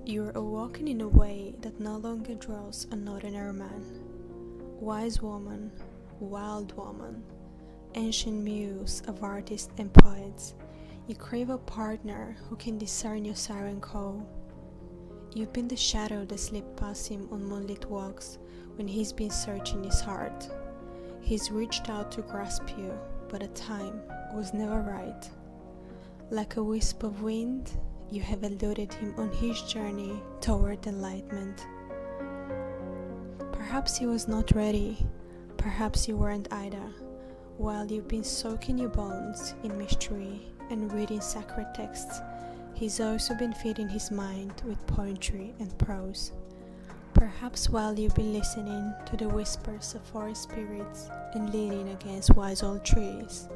You're awakened in a way that no longer draws an ordinary man. Wise woman, wild woman, ancient muse of artists and poets, you crave a partner who can discern your siren call. You've been the shadow that slipped past him on moonlit walks when he's been searching his heart. He's reached out to grasp you, but the time was never right. Like a wisp of wind, you have eluded him on his journey toward enlightenment. Perhaps he was not ready, perhaps you weren't either. While you've been soaking your bones in mystery and reading sacred texts, he's also been feeding his mind with poetry and prose. Perhaps while you've been listening to the whispers of forest spirits and leaning against wise old trees,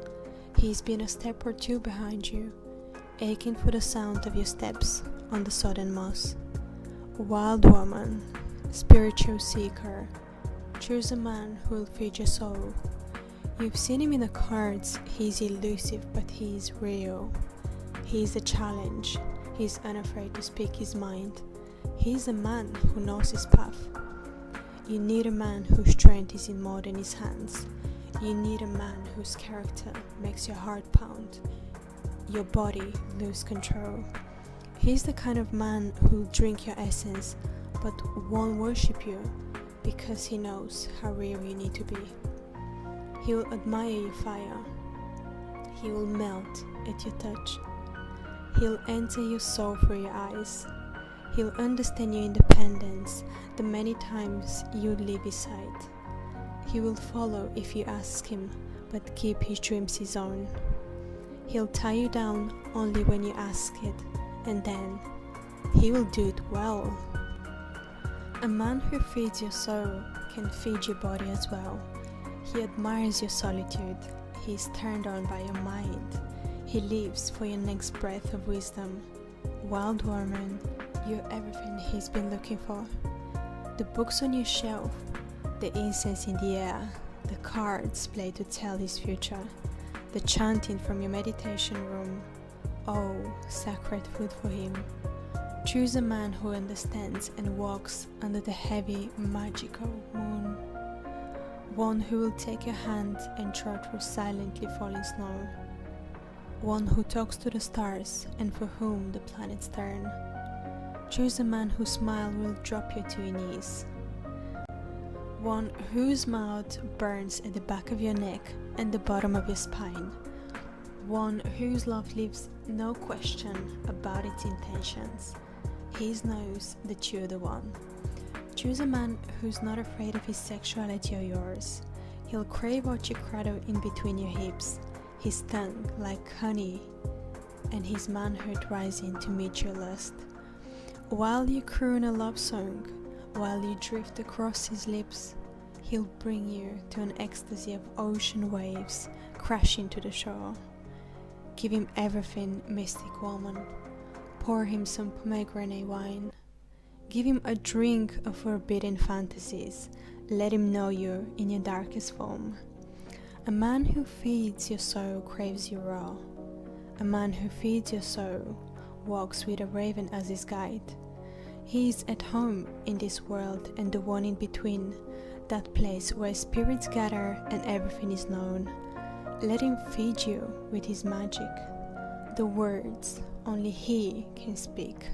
he's been a step or two behind you, aching for the sound of your steps on the sodden moss. Wild woman, spiritual seeker, choose a man who'll feed your soul. You've seen him in the cards, he's elusive but he's real. He's a challenge, he's unafraid to speak his mind. He's a man who knows his path. You need a man whose strength is in more than his hands. You need a man whose character makes your heart pound, your body lose control. He's the kind of man who'll drink your essence but won't worship you because he knows how real you need to be. He will admire your fire. He will melt at your touch. He'll enter your soul through your eyes. He'll understand your independence the many times you leave his side. He will follow if you ask him, but keep his dreams his own. He'll tie you down only when you ask it, and then he will do it well. A man who feeds your soul can feed your body as well. He admires your solitude. He is turned on by your mind. He lives for your next breath of wisdom. Wild woman, you're everything he's been looking for. The books on your shelf, the incense in the air, the cards played to tell his future, the chanting from your meditation room. Oh, sacred food for him. Choose a man who understands and walks under the heavy, magical moon. One who will take your hand and trot through silently falling snow. One who talks to the stars and for whom the planets turn. Choose a man whose smile will drop you to your knees. One whose mouth burns at the back of your neck and the bottom of your spine. One whose love leaves no question about its intentions. He knows that you're the one. Choose a man who's not afraid of his sexuality or yours. He'll crave what you cradle in between your hips, his tongue like honey, and his manhood rising to meet your lust. While you croon a love song, while you drift across his lips, he'll bring you to an ecstasy of ocean waves crashing to the shore. Give him everything, mystic woman. Pour him some pomegranate wine. Give him a drink of forbidden fantasies. Let him know you in your darkest form. A man who feeds your soul craves you raw. A man who feeds your soul walks with a raven as his guide. He is at home in this world and the one in between, that place where spirits gather and everything is known. Let him feed you with his magic, the words only he can speak,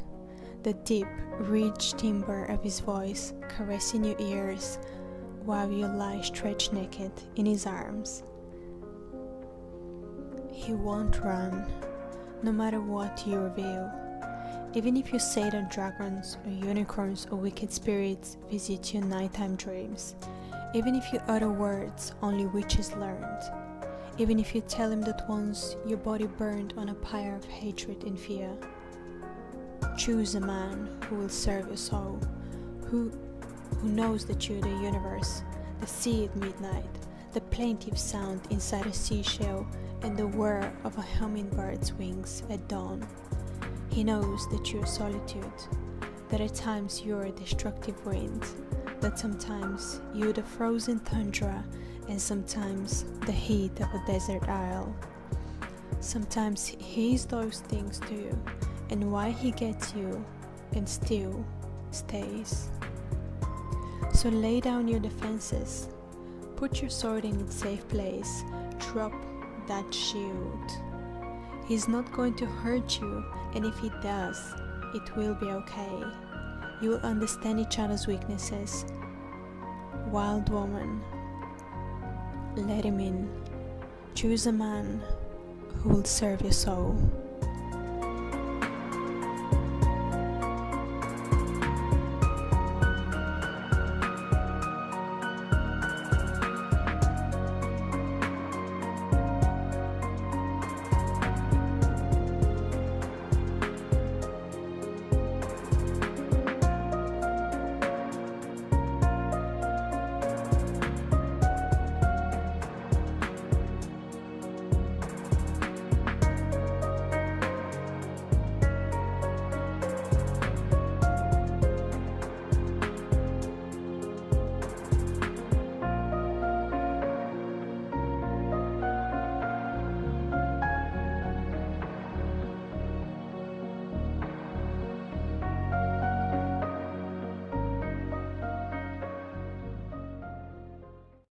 the deep, rich timbre of his voice caressing your ears while you lie stretched naked in his arms. He won't run, no matter what you reveal. Even if you say that dragons or unicorns or wicked spirits visit your nighttime dreams, even if you utter words only witches learned, even if you tell him that once your body burned on a pyre of hatred and fear, choose a man who will serve your soul, who knows that you're the universe, the sea at midnight, the plaintive sound inside a seashell, and the whir of a hummingbird's wings at dawn. He knows that you're solitude, that at times you're a destructive wind, that sometimes you're the frozen tundra and sometimes the heat of a desert isle. Sometimes he is those things too, and why he gets you and still stays. So lay down your defenses, put your sword in its safe place, drop that shield. He's not going to hurt you, and if he does, it will be okay. You will understand each other's weaknesses. Wild woman, let him in. Choose a man who will serve your soul.